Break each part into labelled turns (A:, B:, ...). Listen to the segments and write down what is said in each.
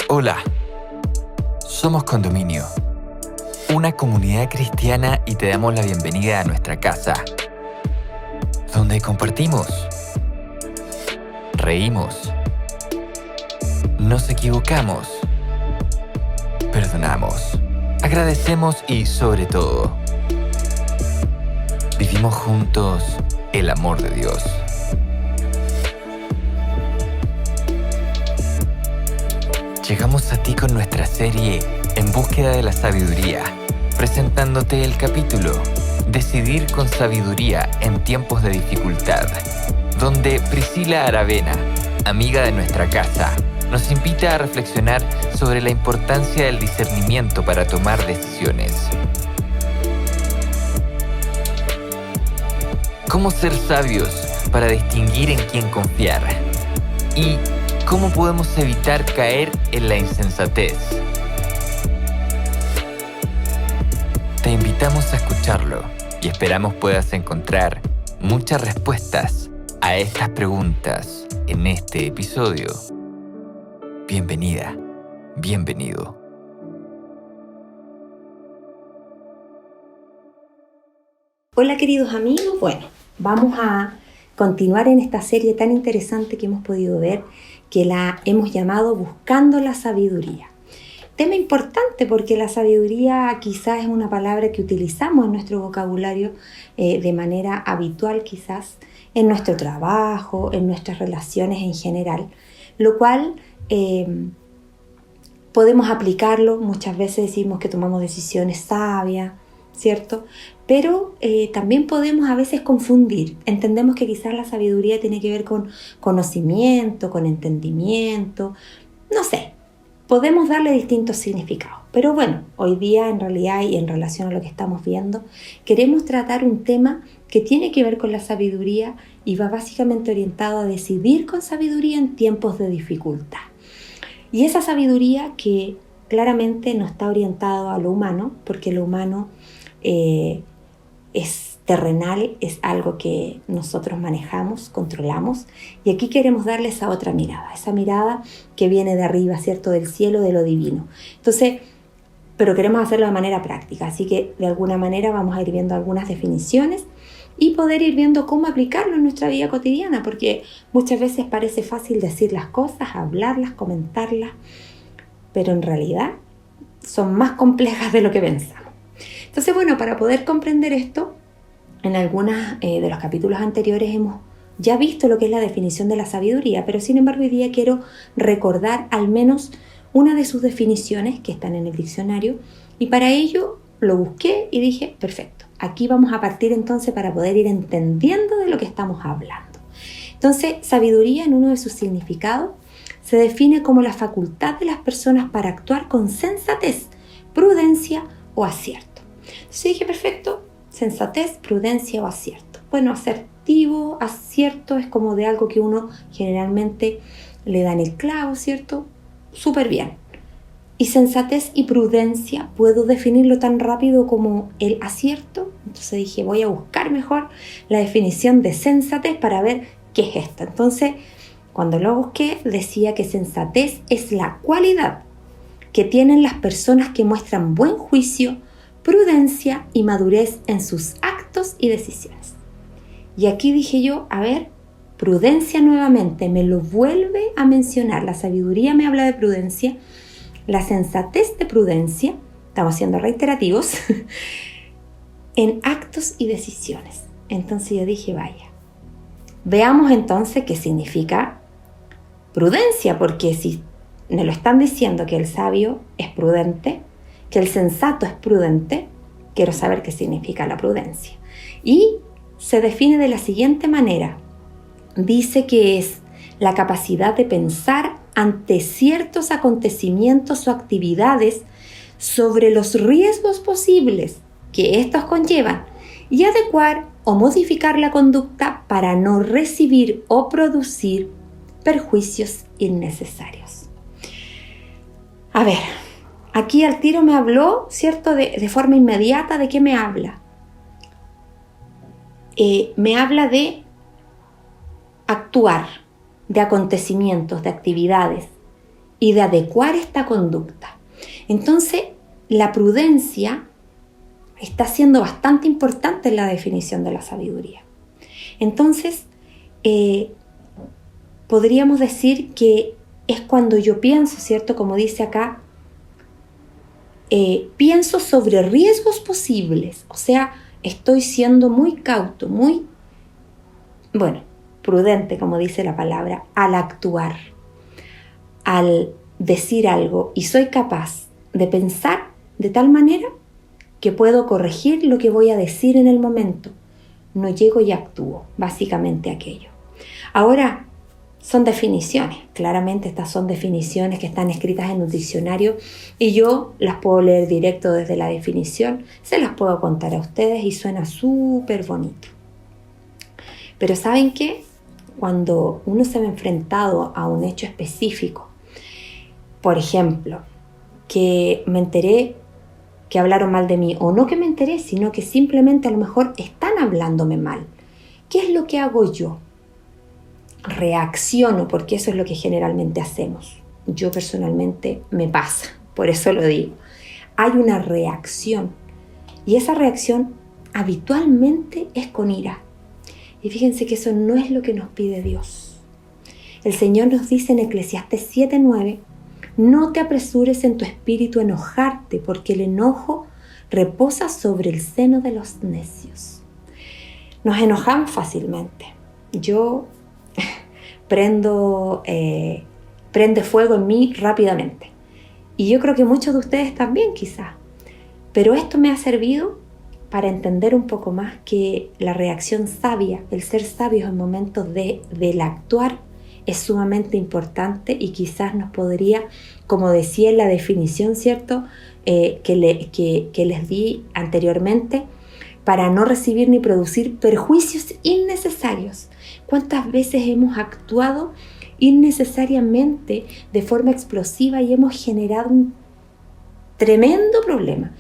A: Hola, somos Condominio, una comunidad cristiana y te damos la bienvenida a nuestra casa, donde compartimos, reímos, nos equivocamos, perdonamos, agradecemos y sobre todo, vivimos juntos el amor de Dios. Llegamos a ti con nuestra serie En búsqueda de la sabiduría, presentándote el capítulo Decidir con sabiduría en tiempos de dificultad, donde Priscila Aravena, amiga de nuestra casa, nos invita a reflexionar sobre la importancia del discernimiento para tomar decisiones. ¿Cómo ser sabios para distinguir en quién confiar? Y ¿cómo podemos evitar caer en la insensatez? Te invitamos a escucharlo y esperamos puedas encontrar muchas respuestas a estas preguntas en este episodio. Bienvenida, bienvenido.
B: Hola queridos amigos, vamos a continuar en esta serie tan interesante que hemos podido ver, que la hemos llamado Buscando la Sabiduría. Tema importante porque la sabiduría quizás es una palabra que utilizamos en nuestro vocabulario de manera habitual, quizás en nuestro trabajo, en nuestras relaciones en general, lo cual podemos aplicarlo. Muchas veces decimos que tomamos decisiones sabias, ¿cierto? Pero también podemos a veces confundir. Entendemos que quizás la sabiduría tiene que ver con conocimiento, con entendimiento, no sé. Podemos darle distintos significados. Pero bueno, hoy día en realidad y en relación a lo que estamos viendo, queremos tratar un tema que tiene que ver con la sabiduría y va básicamente orientado a decidir con sabiduría en tiempos de dificultad. Y esa sabiduría que claramente no está orientada a lo humano, porque lo humano es terrenal, es algo que nosotros manejamos, controlamos, y aquí queremos darle esa otra mirada, esa mirada que viene de arriba, ¿cierto? Del cielo, de lo divino. Entonces, pero queremos hacerlo de manera práctica, así que de alguna manera vamos a ir viendo algunas definiciones y poder ir viendo cómo aplicarlo en nuestra vida cotidiana, porque muchas veces parece fácil decir las cosas, hablarlas, comentarlas, pero en realidad son más complejas de lo que pensamos. Entonces, para poder comprender esto, en algunos de los capítulos anteriores hemos ya visto lo que es la definición de la sabiduría, pero sin embargo hoy día quiero recordar al menos una de sus definiciones que están en el diccionario, y para ello lo busqué y dije, perfecto, aquí vamos a partir entonces para poder ir entendiendo de lo que estamos hablando. Entonces, sabiduría en uno de sus significados se define como la facultad de las personas para actuar con sensatez, prudencia o acierto. Entonces dije, perfecto, sensatez, prudencia o acierto. Asertivo, acierto es como de algo que uno generalmente le da en el clavo, ¿cierto? Súper bien. Y sensatez y prudencia, ¿puedo definirlo tan rápido como el acierto? Entonces dije, voy a buscar mejor la definición de sensatez para ver qué es esto. Entonces, cuando lo busqué, decía que sensatez es la cualidad que tienen las personas que muestran buen juicio, prudencia y madurez en sus actos y decisiones. Y aquí dije yo, prudencia nuevamente, me lo vuelve a mencionar. La sabiduría me habla de prudencia, la sensatez de prudencia, estamos siendo reiterativos, en actos y decisiones. Entonces yo dije, veamos entonces qué significa prudencia, porque si me lo están diciendo que el sabio es prudente, que el sensato es prudente, quiero saber qué significa la prudencia. Y se define de la siguiente manera. Dice que es la capacidad de pensar ante ciertos acontecimientos o actividades sobre los riesgos posibles que estos conllevan y adecuar o modificar la conducta para no recibir o producir perjuicios innecesarios. Aquí al tiro me habló, ¿cierto? De forma inmediata, ¿de qué me habla? Me habla de actuar, de acontecimientos, de actividades y de adecuar esta conducta. Entonces, la prudencia está siendo bastante importante en la definición de la sabiduría. Entonces, podríamos decir que es cuando yo pienso, ¿cierto? Como dice acá, pienso sobre riesgos posibles. O sea, estoy siendo muy cauto, muy, prudente, como dice la palabra, al actuar, al decir algo. Y soy capaz de pensar de tal manera que puedo corregir lo que voy a decir en el momento. No llego y actúo, básicamente aquello. Ahora, son definiciones. Claramente estas son definiciones que están escritas en un diccionario y yo las puedo leer directo desde la definición, se las puedo contar a ustedes y suena súper bonito. Pero ¿saben qué? Cuando uno se ve enfrentado a un hecho específico, por ejemplo, que me enteré que hablaron mal de mí, o no que me enteré, sino que simplemente a lo mejor están hablándome mal, ¿qué es lo que hago yo? Reacciono, porque eso es lo que generalmente hacemos. Yo personalmente me pasa, por eso lo digo. Hay una reacción y esa reacción habitualmente es con ira. Y fíjense que eso no es lo que nos pide Dios. El Señor nos dice en Eclesiastés 7:9, no te apresures en tu espíritu a enojarte, porque el enojo reposa sobre el seno de los necios. Nos enojamos fácilmente. Yo prende fuego en mí rápidamente. Y yo creo que muchos de ustedes también quizás. Pero esto me ha servido para entender un poco más que la reacción sabia, el ser sabios en momentos del actuar, es sumamente importante y quizás nos podría, como decía en la definición, ¿cierto? Que les di anteriormente, para no recibir ni producir perjuicios innecesarios. ¿Cuántas veces hemos actuado innecesariamente de forma explosiva y hemos generado un tremendo problema?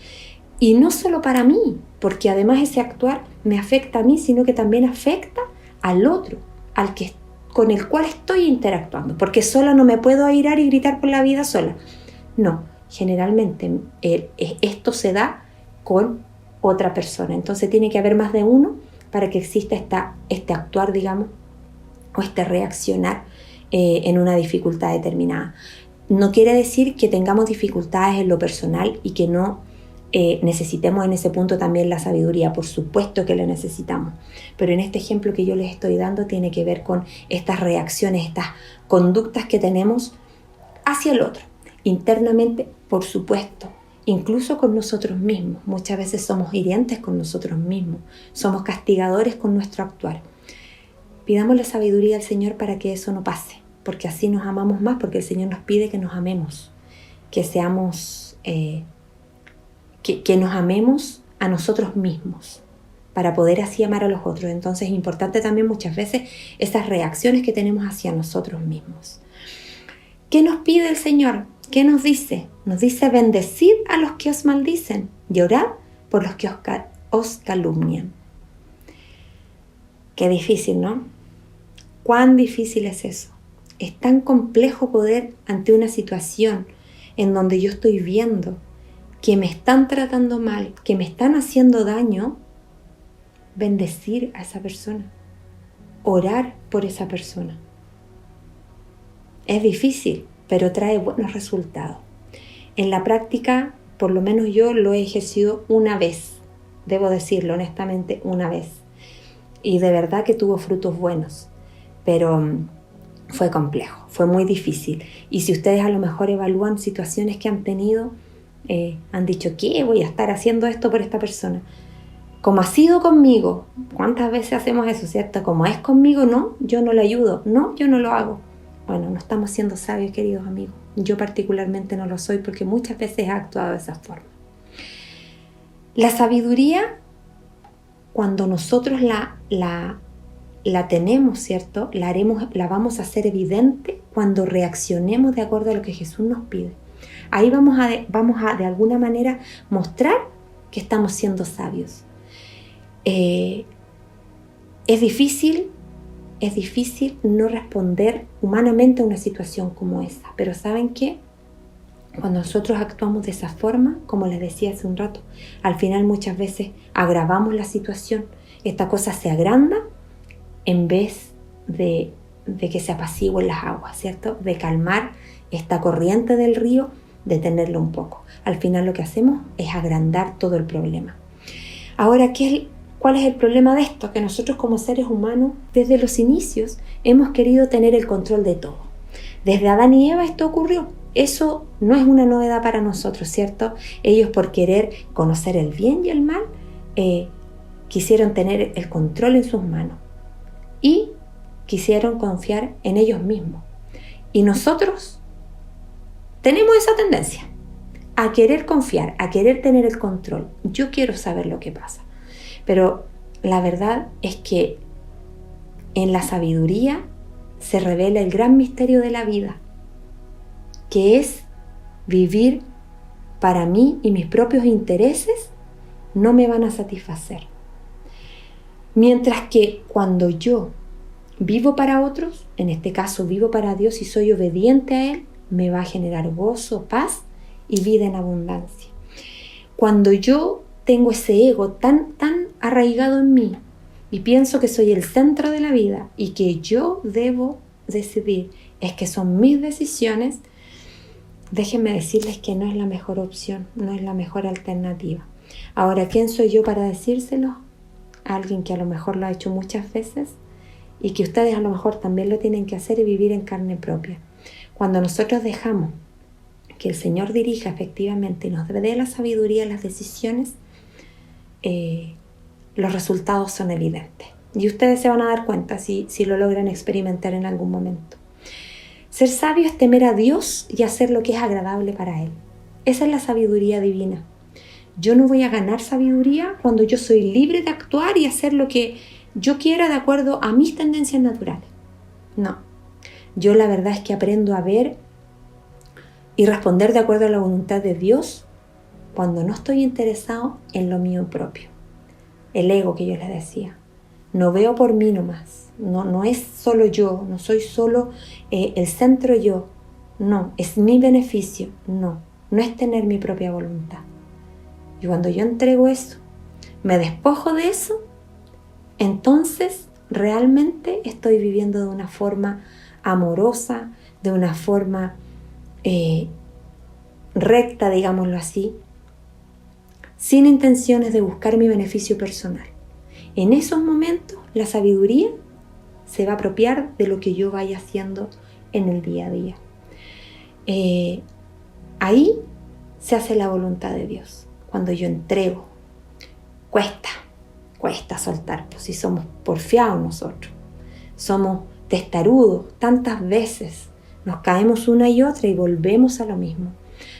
B: Y no solo para mí, porque además ese actuar me afecta a mí, sino que también afecta al otro, con el cual estoy interactuando, porque sola no me puedo airar y gritar por la vida sola. No, generalmente esto se da con otra persona. Entonces tiene que haber más de uno para que exista este actuar, digamos, o este reaccionar en una dificultad determinada. No quiere decir que tengamos dificultades en lo personal y que no necesitemos en ese punto también la sabiduría. Por supuesto que la necesitamos, pero en este ejemplo que yo les estoy dando tiene que ver con estas reacciones, estas conductas que tenemos hacia el otro, internamente, por supuesto, incluso con nosotros mismos. Muchas veces somos hirientes con nosotros mismos, somos castigadores con nuestro actuar. Pidamos la sabiduría al Señor para que eso no pase, porque así nos amamos más, porque el Señor nos pide que nos amemos, que seamos, que nos amemos a nosotros mismos, para poder así amar a los otros. Entonces es importante también muchas veces esas reacciones que tenemos hacia nosotros mismos. ¿Qué nos pide el Señor? ¿Qué nos dice? Nos dice: bendecid a los que os maldicen y orad por los que os calumnian. Qué difícil, ¿no? ¿Cuán difícil es eso? Es tan complejo poder, ante una situación en donde yo estoy viendo que me están tratando mal, que me están haciendo daño, bendecir a esa persona, orar por esa persona. Es difícil, pero trae buenos resultados. En la práctica, por lo menos yo lo he ejercido una vez, debo decirlo honestamente, una vez. Y de verdad que tuvo frutos buenos, pero fue complejo, fue muy difícil. Y si ustedes a lo mejor evalúan situaciones que han tenido, han dicho: ¿qué? Voy a estar haciendo esto por esta persona. Como ha sido conmigo, ¿cuántas veces hacemos eso, cierto? Como es conmigo, no, yo no lo ayudo, no, yo no lo hago. Bueno, no estamos siendo sabios, queridos amigos. Yo particularmente no lo soy, porque muchas veces he actuado de esa forma. La sabiduría, cuando nosotros la tenemos, ¿cierto? La vamos a hacer evidente cuando reaccionemos de acuerdo a lo que Jesús nos pide. Ahí vamos a de alguna manera mostrar que estamos siendo sabios. Es difícil es difícil no responder humanamente a una situación como esa. Pero ¿saben qué? Cuando nosotros actuamos de esa forma, como les decía hace un rato, al final muchas veces agravamos la situación. Esta cosa se agranda en vez de que se apacigüen las aguas, ¿cierto? De calmar esta corriente del río, detenerlo un poco. Al final lo que hacemos es agrandar todo el problema. Ahora, ¿cuál es el problema de esto? Que nosotros como seres humanos, desde los inicios, hemos querido tener el control de todo. Desde Adán y Eva esto ocurrió. Eso no es una novedad para nosotros, ¿cierto? Ellos, por querer conocer el bien y el mal, quisieron tener el control en sus manos y quisieron confiar en ellos mismos. Y nosotros tenemos esa tendencia a querer confiar, a querer tener el control. Yo quiero saber lo que pasa. Pero la verdad es que en la sabiduría se revela el gran misterio de la vida, que es vivir para mí y mis propios intereses no me van a satisfacer. Mientras que cuando yo vivo para otros, en este caso vivo para Dios y soy obediente a Él, me va a generar gozo, paz y vida en abundancia. Cuando yo tengo ese ego tan arraigado en mí y pienso que soy el centro de la vida y que yo debo decidir, es que son mis decisiones, déjenme decirles que no es la mejor opción, no es la mejor alternativa. Ahora, ¿quién soy yo para decírselo? Alguien que a lo mejor lo ha hecho muchas veces y que ustedes a lo mejor también lo tienen que hacer y vivir en carne propia. Cuando nosotros dejamos que el Señor dirija efectivamente y nos dé la sabiduría en las decisiones, los resultados son evidentes. Y ustedes se van a dar cuenta si lo logran experimentar en algún momento. Ser sabio es temer a Dios y hacer lo que es agradable para Él. Esa es la sabiduría divina. Yo no voy a ganar sabiduría cuando yo soy libre de actuar y hacer lo que yo quiera de acuerdo a mis tendencias naturales. No. Yo la verdad es que aprendo a ver y responder de acuerdo a la voluntad de Dios cuando no estoy interesado en lo mío propio. El ego que yo les decía. No veo por mí nomás. No es solo yo. No soy solo el centro yo. No, es mi beneficio. No es tener mi propia voluntad. Y cuando yo entrego eso, me despojo de eso, entonces realmente estoy viviendo de una forma amorosa, de una forma recta, digámoslo así, sin intenciones de buscar mi beneficio personal. En esos momentos, la sabiduría se va a apropiar de lo que yo vaya haciendo en el día a día. Ahí se hace la voluntad de Dios. Cuando yo entrego, cuesta soltar, pues si somos porfiados nosotros, somos testarudos, tantas veces nos caemos una y otra y volvemos a lo mismo.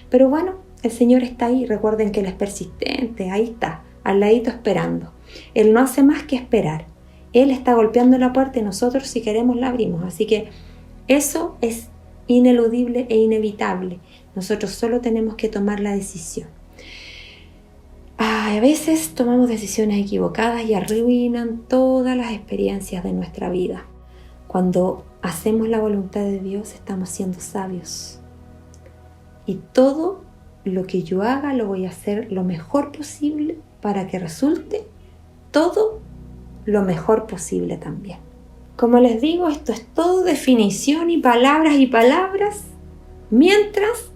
B: Pero bueno, el Señor está ahí, recuerden que Él es persistente, ahí está, al ladito esperando. Él no hace más que esperar. Él está golpeando la puerta y nosotros si queremos la abrimos, así que eso es ineludible e inevitable. Nosotros solo tenemos que tomar la decisión. A veces tomamos decisiones equivocadas y arruinan todas las experiencias de nuestra vida. Cuando hacemos la voluntad de Dios, estamos siendo sabios. Y todo lo que yo haga lo voy a hacer lo mejor posible para que resulte todo lo mejor posible también. Como les digo, esto es todo definición y palabras, mientras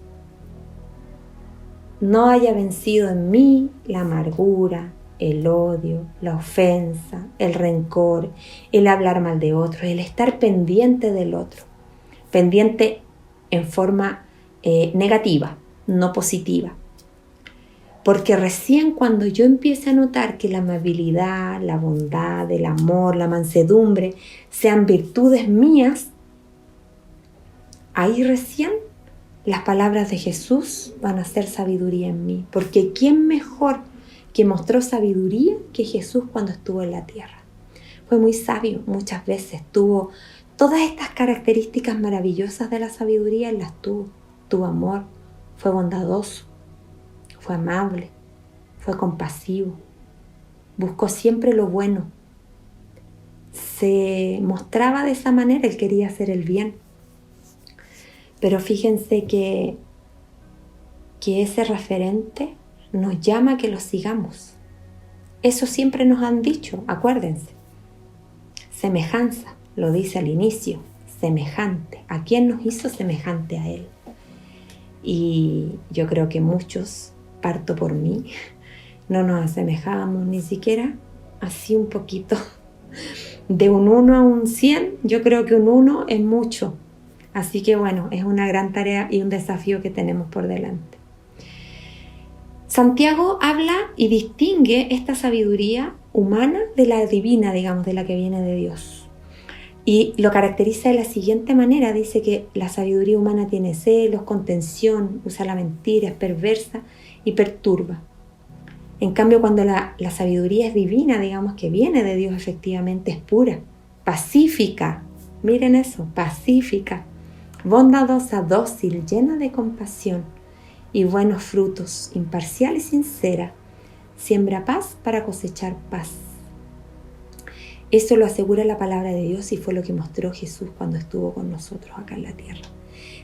B: no haya vencido en mí la amargura, el odio, la ofensa, el rencor, el hablar mal de otro, el estar pendiente del otro, pendiente en forma negativa, no positiva. Porque recién cuando yo empiece a notar que la amabilidad, la bondad, el amor, la mansedumbre sean virtudes mías, ahí recién las palabras de Jesús van a ser sabiduría en mí. Porque ¿quién mejor que mostró sabiduría que Jesús cuando estuvo en la tierra? Fue muy sabio muchas veces, tuvo todas estas características maravillosas de la sabiduría, él las tuvo. Tuvo amor, fue bondadoso, fue amable, fue compasivo, buscó siempre lo bueno, se mostraba de esa manera, él quería hacer el bien. Pero fíjense que ese referente nos llama a que lo sigamos. Eso siempre nos han dicho, acuérdense. Semejanza, lo dice al inicio, semejante. ¿A quién nos hizo semejante a él? Y yo creo que muchos, parto por mí, no nos asemejamos ni siquiera así un poquito. De un 1 a un 100, yo creo que un 1 es mucho. Así que bueno, es una gran tarea y un desafío que tenemos por delante. Santiago habla y distingue esta sabiduría humana de la divina, digamos, de la que viene de Dios. Y lo caracteriza de la siguiente manera. Dice que la sabiduría humana tiene celos, contención, usa la mentira, es perversa y perturba. En cambio, cuando la sabiduría es divina, digamos, que viene de Dios, efectivamente es pura, pacífica. Miren eso, pacífica, bondadosa, dócil, llena de compasión y buenos frutos, imparcial y sincera. Siembra paz para cosechar paz. Eso lo asegura la palabra de Dios y fue lo que mostró Jesús cuando estuvo con nosotros acá en la tierra.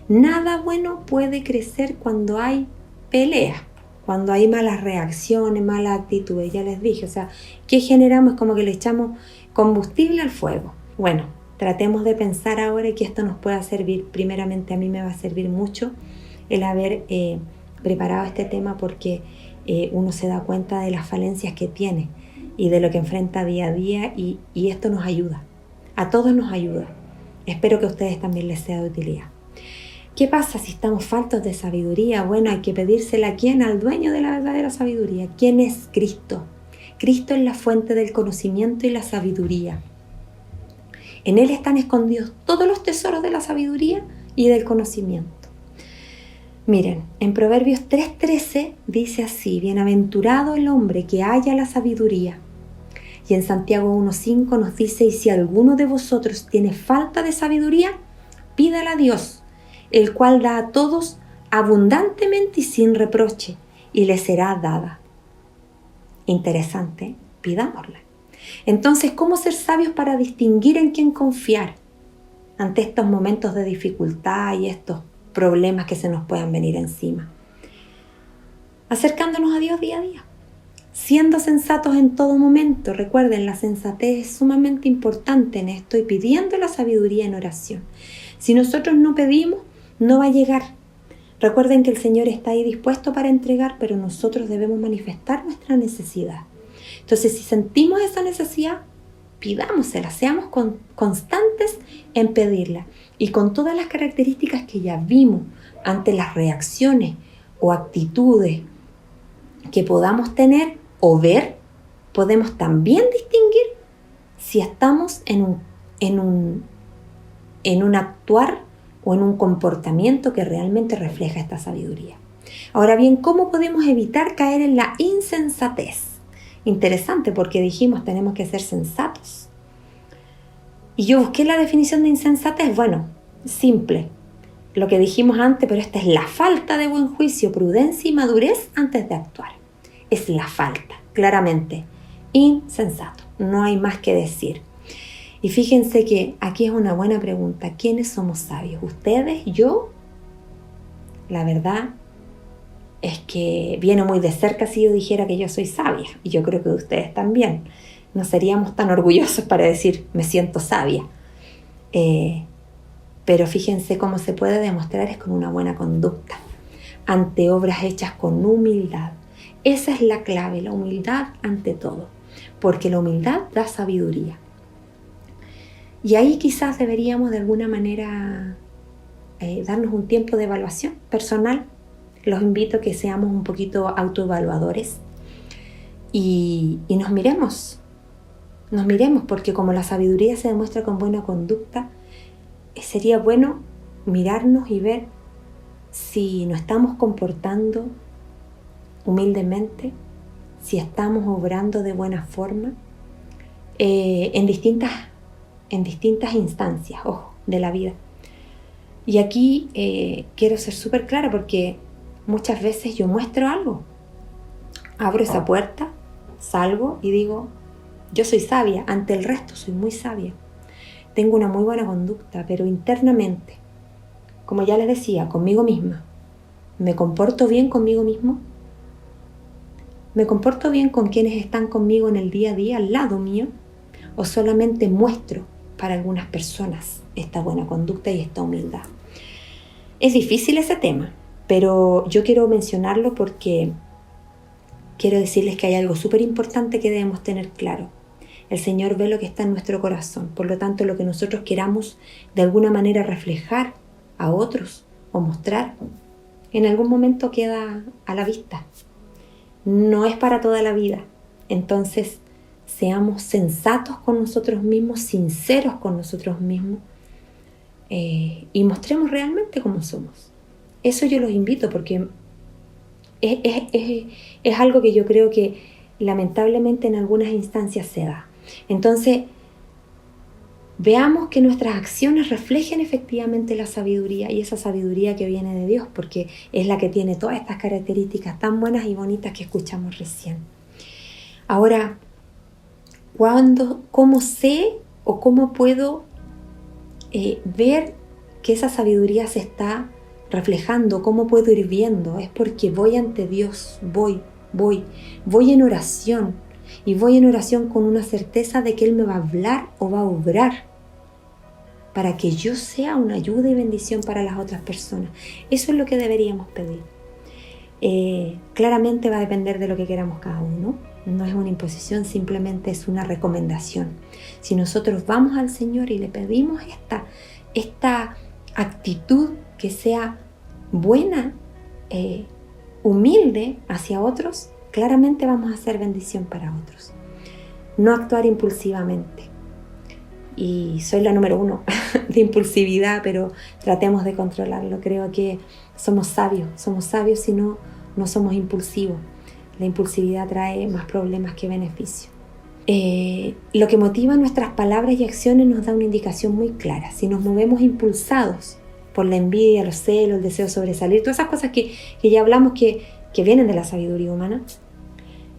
B: Nada bueno puede crecer cuando hay pelea, cuando hay malas reacciones, malas actitudes. Ya les dije, o sea, ¿qué generamos? Es como que le echamos combustible al fuego. Bueno, tratemos de pensar ahora que esto nos pueda servir. Primeramente, a mí me va a servir mucho el haber preparado este tema porque uno se da cuenta de las falencias que tiene y de lo que enfrenta día a día y esto nos ayuda. A todos nos ayuda. Espero que a ustedes también les sea de utilidad. ¿Qué pasa si estamos faltos de sabiduría? Bueno, hay que pedírsela a quién, al dueño de la verdadera sabiduría. ¿Quién es Cristo? Cristo es la fuente del conocimiento y la sabiduría. En Él están escondidos todos los tesoros de la sabiduría y del conocimiento. Miren, en Proverbios 3:13 dice así: bienaventurado el hombre que halla la sabiduría. Y en Santiago 1:5 nos dice: y si alguno de vosotros tiene falta de sabiduría, pídala a Dios, el cual da a todos abundantemente y sin reproche, y le será dada. Interesante, pidámosla. Entonces, ¿cómo ser sabios para distinguir en quién confiar ante estos momentos de dificultad y estos problemas que se nos puedan venir encima? Acercándonos a Dios día a día, siendo sensatos en todo momento. Recuerden, la sensatez es sumamente importante en esto y pidiendo la sabiduría en oración. Si nosotros no pedimos, no va a llegar. Recuerden que el Señor está ahí dispuesto para entregar, pero nosotros debemos manifestar nuestra necesidad. Entonces, si sentimos esa necesidad, pidámosela, seamos constantes en pedirla. Y con todas las características que ya vimos ante las reacciones o actitudes que podamos tener o ver, podemos también distinguir si estamos en un actuar o en un comportamiento que realmente refleja esta sabiduría. Ahora bien, ¿cómo podemos evitar caer en la insensatez? Interesante, porque dijimos tenemos que ser sensatos. Y yo busqué la definición de insensatez. Bueno, simple, lo que dijimos antes, pero esta es la falta de buen juicio, prudencia y madurez antes de actuar. Es la falta, claramente, insensato, no hay más que decir. Y fíjense que aquí es una buena pregunta: ¿quiénes somos sabios? ¿Ustedes? ¿Yo? La verdad es que viene muy de cerca si yo dijera que yo soy sabia, y yo creo que ustedes también. No seríamos tan orgullosos para decir me siento sabia. Pero fíjense cómo se puede demostrar es con una buena conducta, ante obras hechas con humildad. Esa es la clave, la humildad ante todo, porque la humildad da sabiduría. Y ahí quizás deberíamos de alguna manera darnos un tiempo de evaluación personal. Los invito a que seamos un poquito autoevaluadores y nos miremos, porque como la sabiduría se demuestra con buena conducta, sería bueno mirarnos y ver si nos estamos comportando humildemente, si estamos obrando de buena forma en distintas instancias, ojo, de la vida. Y aquí quiero ser súper clara, porque muchas veces yo muestro algo, abro esa puerta, salgo y digo yo soy sabia, ante el resto soy muy sabia, tengo una muy buena conducta, pero internamente, como ya les decía, conmigo misma, ¿me comporto bien conmigo mismo? ¿Me comporto bien con quienes están conmigo en el día a día al lado mío? ¿O solamente muestro para algunas personas esta buena conducta y esta humildad? Es difícil ese tema, pero yo quiero mencionarlo porque quiero decirles que hay algo súper importante que debemos tener claro. El Señor ve lo que está en nuestro corazón, por lo tanto lo que nosotros queramos de alguna manera reflejar a otros o mostrar, en algún momento queda a la vista. No es para toda la vida. Entonces, seamos sensatos con nosotros mismos, sinceros con nosotros mismos y mostremos realmente cómo somos. Eso yo los invito porque es algo que yo creo que lamentablemente en algunas instancias se da. Entonces, veamos que nuestras acciones reflejen efectivamente la sabiduría y esa sabiduría que viene de Dios, porque es la que tiene todas estas características tan buenas y bonitas que escuchamos recién. Ahora, ¿cómo sé o cómo puedo ver que esa sabiduría se está reflejando? ¿Cómo puedo ir viendo? Es porque voy ante Dios, voy en oración. Y voy en oración con una certeza de que Él me va a hablar o va a obrar para que yo sea una ayuda y bendición para las otras personas. Eso es lo que deberíamos pedir. Claramente va a depender de lo que queramos cada uno. No es una imposición, simplemente es una recomendación. Si nosotros vamos al Señor y le pedimos esta actitud que sea buena, humilde hacia otros, claramente vamos a hacer bendición para otros. No actuar impulsivamente. Y soy la número 1 de impulsividad, pero tratemos de controlarlo. Creo que somos sabios si no somos impulsivos. La impulsividad trae más problemas que beneficios. Lo que motiva nuestras palabras y acciones nos da una indicación muy clara. Si nos movemos impulsados por la envidia, los celos, el deseo de sobresalir, todas esas cosas que ya hablamos que vienen de la sabiduría humana,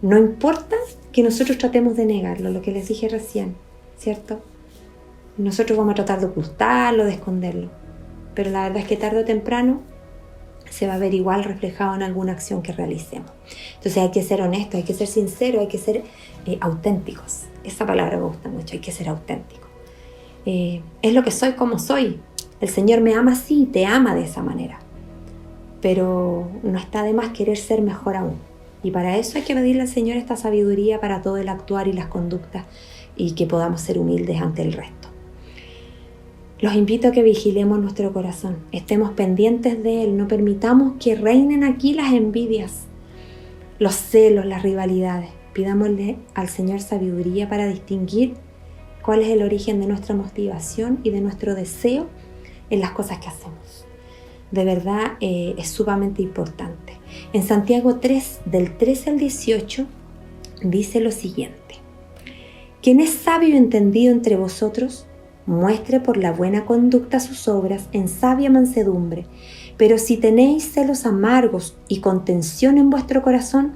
B: no importa que nosotros tratemos de negarlo, lo que les dije recién, ¿cierto? Nosotros vamos a tratar de ocultarlo, de esconderlo, pero la verdad es que tarde o temprano se va a ver igual reflejado en alguna acción que realicemos. Entonces hay que ser honestos, hay que ser sinceros, hay que ser auténticos. Esa palabra me gusta mucho, hay que ser auténtico. Es lo que soy, como soy. El Señor me ama así, te ama de esa manera. Pero no está de más querer ser mejor aún. Y para eso hay que pedirle al Señor esta sabiduría para todo el actuar y las conductas y que podamos ser humildes ante el resto. Los invito a que vigilemos nuestro corazón, estemos pendientes de él, no permitamos que reinen aquí las envidias, los celos, las rivalidades. Pidámosle al Señor sabiduría para distinguir cuál es el origen de nuestra motivación y de nuestro deseo en las cosas que hacemos. De verdad es sumamente importante. En Santiago 3, del 13 al 18, dice lo siguiente: quien es sabio y entendido entre vosotros, muestre por la buena conducta sus obras en sabia mansedumbre. Pero si tenéis celos amargos y contención en vuestro corazón,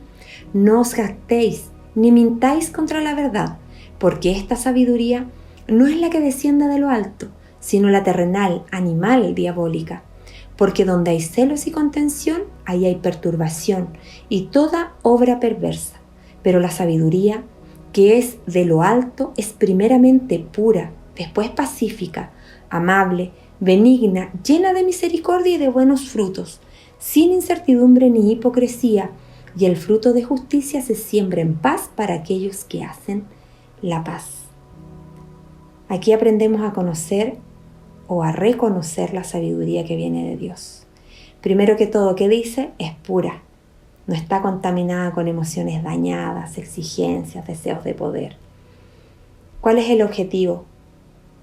B: no os jactéis ni mintáis contra la verdad, porque esta sabiduría no es la que desciende de lo alto, sino la terrenal, animal, diabólica. Porque donde hay celos y contención, ahí hay perturbación y toda obra perversa. Pero la sabiduría, que es de lo alto, es primeramente pura, después pacífica, amable, benigna, llena de misericordia y de buenos frutos, sin incertidumbre ni hipocresía, y el fruto de justicia se siembra en paz para aquellos que hacen la paz. Aquí aprendemos a conocer o a reconocer la sabiduría que viene de Dios. Primero que todo, ¿qué dice? Es pura. No está contaminada con emociones dañadas, exigencias, deseos de poder. ¿Cuál es el objetivo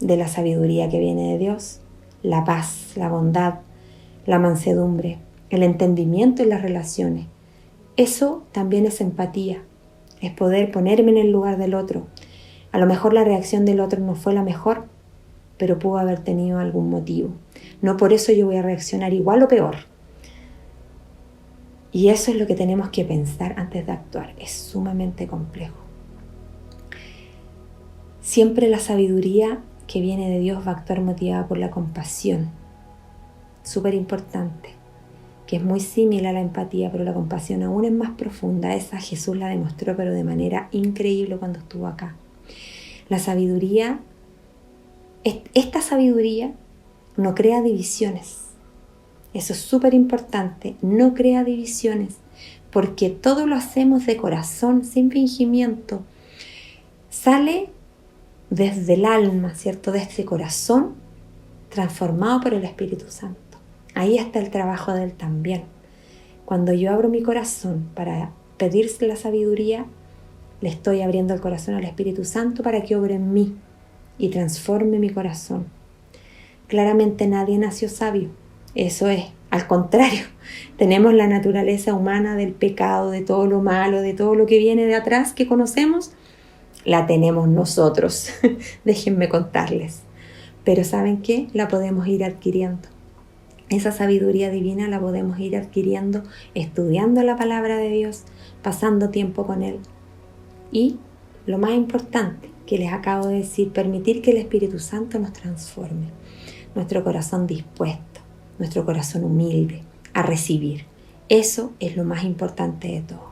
B: de la sabiduría que viene de Dios? La paz, la bondad, la mansedumbre, el entendimiento en las relaciones. Eso también es empatía, es poder ponerme en el lugar del otro. A lo mejor la reacción del otro no fue la mejor, pero pudo haber tenido algún motivo. No por eso yo voy a reaccionar igual o peor. Y eso es lo que tenemos que pensar antes de actuar. Es sumamente complejo. Siempre la sabiduría que viene de Dios va a actuar motivada por la compasión. Súper importante, que es muy similar a la empatía, pero la compasión aún es más profunda. Esa Jesús la demostró, pero de manera increíble cuando estuvo acá. La sabiduría, esta sabiduría no crea divisiones. Eso es súper importante, no crea divisiones, porque todo lo hacemos de corazón, sin fingimiento. Sale desde el alma, ¿cierto? Desde ese corazón transformado por el Espíritu Santo. Ahí está el trabajo de Él también. Cuando yo abro mi corazón para pedirse la sabiduría, le estoy abriendo el corazón al Espíritu Santo para que obre en mí y transforme mi corazón. Claramente nadie nació sabio. Eso es, al contrario, tenemos la naturaleza humana del pecado, de todo lo malo, de todo lo que viene de atrás que conocemos, la tenemos nosotros. Déjenme contarles. Pero ¿saben qué? La podemos ir adquiriendo. Esa sabiduría divina la podemos ir adquiriendo estudiando la palabra de Dios, pasando tiempo con Él. Y lo más importante que les acabo de decir, permitir que el Espíritu Santo nos transforme. Nuestro corazón dispuesto, nuestro corazón humilde a recibir. Eso es lo más importante de todo.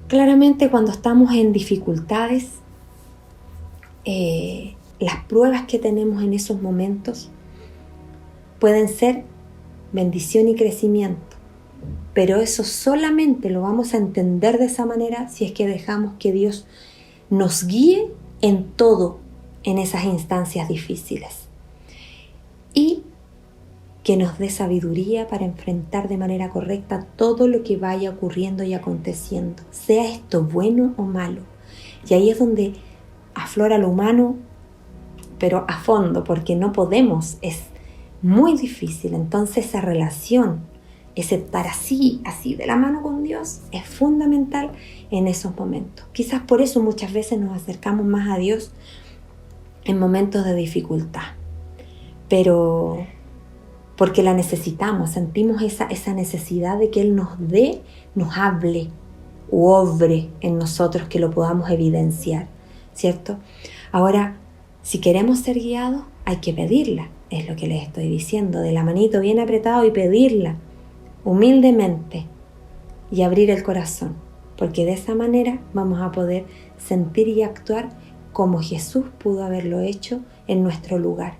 B: Claramente cuando estamos en dificultades, las pruebas que tenemos en esos momentos pueden ser bendición y crecimiento, pero eso solamente lo vamos a entender de esa manera si es que dejamos que Dios nos guíe en todo en esas instancias difíciles y que nos dé sabiduría para enfrentar de manera correcta todo lo que vaya ocurriendo y aconteciendo, sea esto bueno o malo. Y ahí es donde aflora lo humano, pero a fondo, porque no podemos, es muy difícil. Entonces esa relación, ese estar así de la mano con Dios, es fundamental en esos momentos. Quizás por eso muchas veces nos acercamos más a Dios en momentos de dificultad, pero porque la necesitamos, sentimos esa necesidad de que Él nos dé, nos hable u obre en nosotros, que lo podamos evidenciar, ¿cierto? Ahora, si queremos ser guiados, hay que pedirla, es lo que les estoy diciendo, de la manito bien apretado y pedirla humildemente y abrir el corazón, porque de esa manera vamos a poder sentir y actuar como Jesús pudo haberlo hecho en nuestro lugar.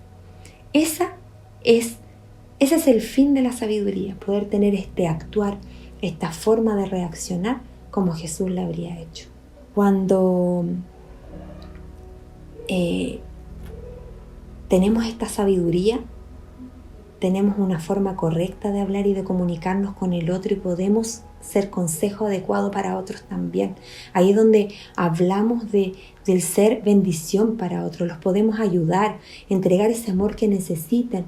B: Ese es el fin de la sabiduría, poder tener este actuar, esta forma de reaccionar como Jesús lo habría hecho. Cuando tenemos esta sabiduría, tenemos una forma correcta de hablar y de comunicarnos con el otro y podemos ser consejo adecuado para otros también. Ahí es donde hablamos del ser bendición para otros, los podemos ayudar, entregar ese amor que necesitan,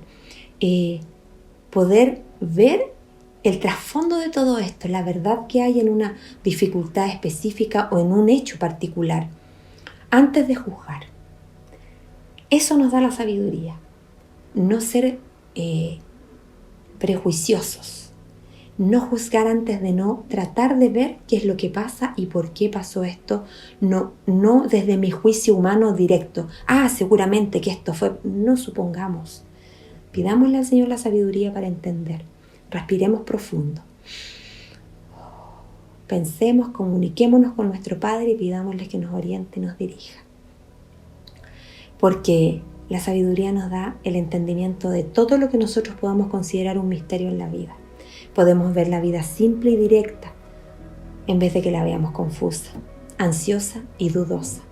B: poder ver el trasfondo de todo esto, la verdad que hay en una dificultad específica o en un hecho particular, antes de juzgar. Eso nos da la sabiduría, no ser prejuiciosos, no juzgar antes de no, tratar de ver qué es lo que pasa y por qué pasó esto, no desde mi juicio humano directo, seguramente que esto fue, no supongamos. Pidámosle al Señor la sabiduría para entender. Respiremos profundo. Pensemos, comuniquémonos con nuestro Padre y pidámosle que nos oriente y nos dirija. Porque la sabiduría nos da el entendimiento de todo lo que nosotros podamos considerar un misterio en la vida. Podemos ver la vida simple y directa en vez de que la veamos confusa, ansiosa y dudosa.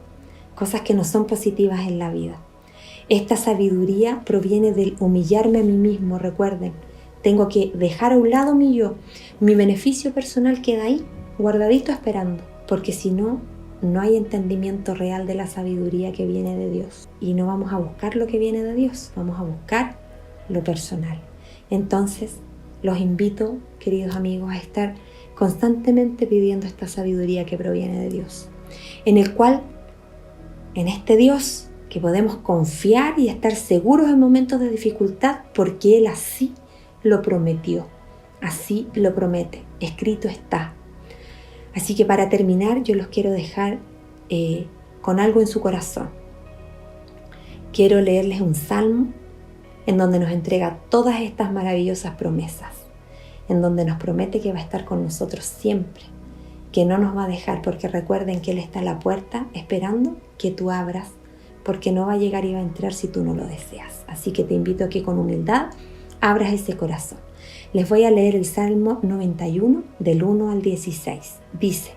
B: Cosas que no son positivas en la vida. Esta sabiduría proviene del humillarme a mí mismo, recuerden. Tengo que dejar a un lado mi yo. Mi beneficio personal queda ahí, guardadito esperando. Porque si no, no hay entendimiento real de la sabiduría que viene de Dios. Y no vamos a buscar lo que viene de Dios, vamos a buscar lo personal. Entonces, los invito, queridos amigos, a estar constantemente pidiendo esta sabiduría que proviene de Dios. En el cual, en este Dios, que podemos confiar y estar seguros en momentos de dificultad, porque Él así lo prometió, así lo promete, escrito está. Así que para terminar, yo los quiero dejar con algo en su corazón. quiero leerles un salmo en donde nos entrega todas estas maravillosas promesas, en donde nos promete que va a estar con nosotros siempre, que no nos va a dejar, porque recuerden que Él está a la puerta esperando que tú abras, porque no va a llegar y va a entrar si tú no lo deseas. Así que te invito a que con humildad abras ese corazón. Les voy a leer el Salmo 91 del 1 al 16. Dice: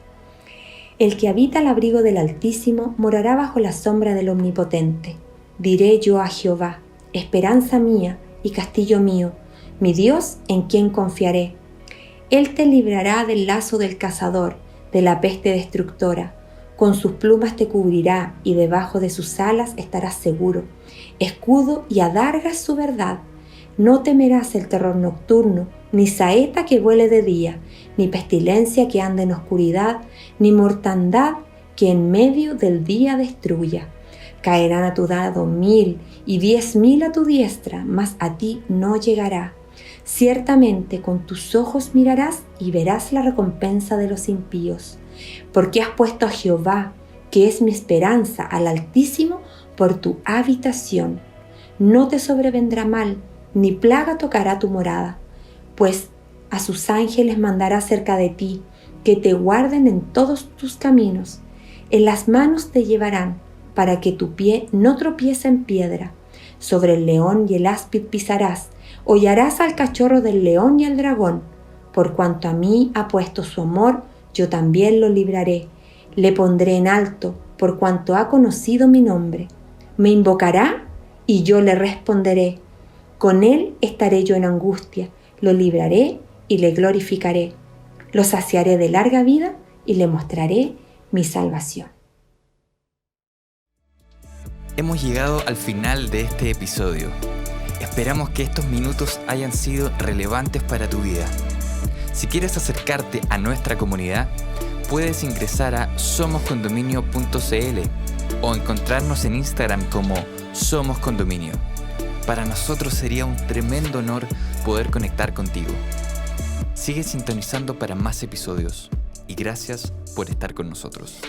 B: El que habita al abrigo del Altísimo morará bajo la sombra del Omnipotente. Diré yo a Jehová, esperanza mía y castillo mío, mi Dios en quien confiaré. Él te librará del lazo del cazador, de la peste destructora. Con sus plumas te cubrirá y debajo de sus alas estarás seguro. Escudo y adarga es su verdad. No temerás el terror nocturno, ni saeta que vuele de día, ni pestilencia que ande en oscuridad, ni mortandad que en medio del día destruya. Caerán a tu lado 1000 y 10.000 a tu diestra, mas a ti no llegará. Ciertamente con tus ojos mirarás y verás la recompensa de los impíos. Porque has puesto a Jehová, que es mi esperanza, al Altísimo, por tu habitación. No te sobrevendrá mal, ni plaga tocará tu morada, pues a sus ángeles mandará cerca de ti, que te guarden en todos tus caminos. En las manos te llevarán, para que tu pie no tropiece en piedra. Sobre el león y el áspid pisarás, hollarás al cachorro del león y al dragón. Por cuanto a mí ha puesto su amor, yo también lo libraré. Le pondré en alto, por cuanto ha conocido mi nombre. Me invocará, y yo le responderé. Con él estaré yo en angustia, lo libraré y le glorificaré. Lo saciaré de larga vida y le mostraré mi salvación.
A: Hemos llegado al final de este episodio. Esperamos que estos minutos hayan sido relevantes para tu vida. Si quieres acercarte a nuestra comunidad, puedes ingresar a somoscondominio.cl o encontrarnos en Instagram como Somos Condominio. Para nosotros sería un tremendo honor poder conectar contigo. Sigue sintonizando para más episodios y gracias por estar con nosotros.